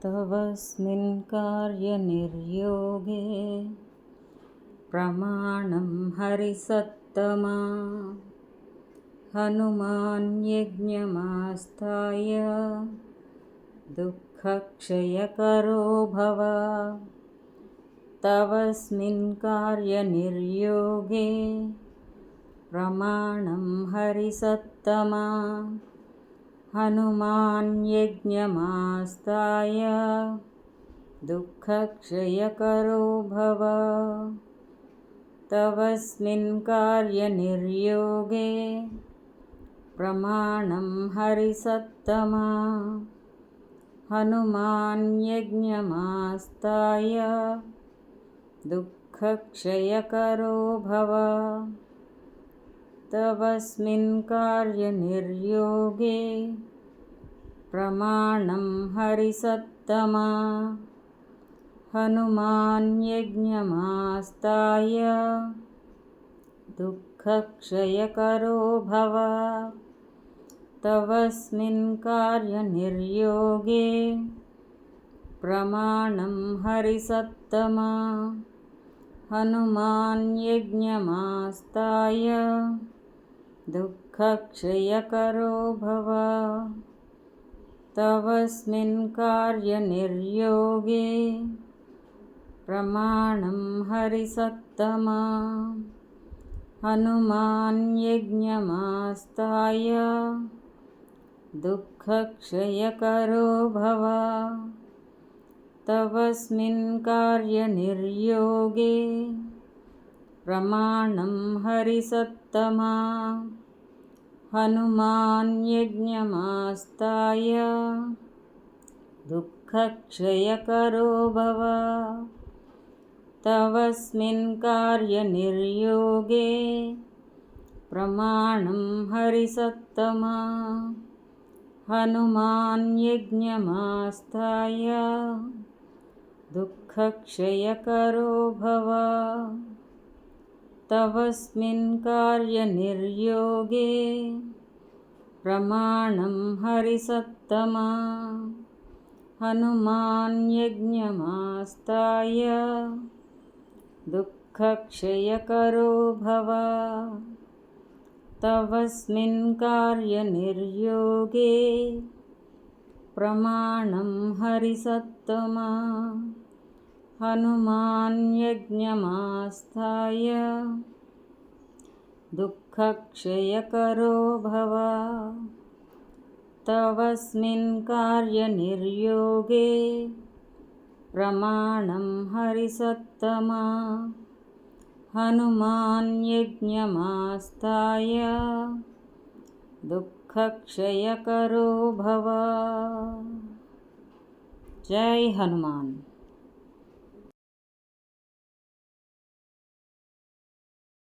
तवस्मिन् कार्यनिर्योगे प्रमाणं हरिसत्तमा। हनुमान् यज्ञमास्ताय दुःखक्षयकरो भव। तवस्मिन् कार्यनिर्योगे प्रमाणं हरिसत्तमा। हनुमान् यज्ञमास्ताय दुःखक्षयकरो भव। तवस्मिन् कार्यनिर्योगे प्रमाणं हरिसत्तमा। हनुमान् यज्ञमास्ताय दुःखक्षयकरो भव। तवस्मिन् कार्यनिर्योगे प्रमाणं हरिसत्तमा। हनुमान् यज्ञमास्ताय दुःखक्षयकरो भव। तवस्मिन् कार्यनिर्योगे प्रमाणं हरिसत्तमा। हनुमान् यज्ञमास्ताय दुःखक्षयकरो भव। तवस्मिन् कार्यनिर्योगे प्रमाणं हरिसत्तमा। हनुमान् यज्ञमास्ताय दुःखक्षयकरो भव। तवस्मिन् कार्यनिर्योगे प्रमाणं हरिसत्तमा। हनुमान् यज्ञमास्ताय दुःखक्षयकरो भव। तवस्मिन् कार्यनिर्योगे प्रमाणं हरिसत्तमा। हनुमान् यज्ञमास्ताय दुःखक्षयकरो भव। तवस्मिन् कार्यनिर्योगे प्रमाणं हरिसत्तमा। हनुमान् यज्ञमास्ताय दुःखक्षयकरो भव। तवस्मिन् कार्यनिर्योगे प्रमाणं हरिसत्तमा। हनुमान् यज्ञमास्ताय दुःखक्षयकरो भव। तवस्मिन् कार्यनिर्योगे प्रमाणं हरिसत्तमा। हनुमान् यज्ञमास्ताय दुःखक्षयकरो भव। जय हनुमान।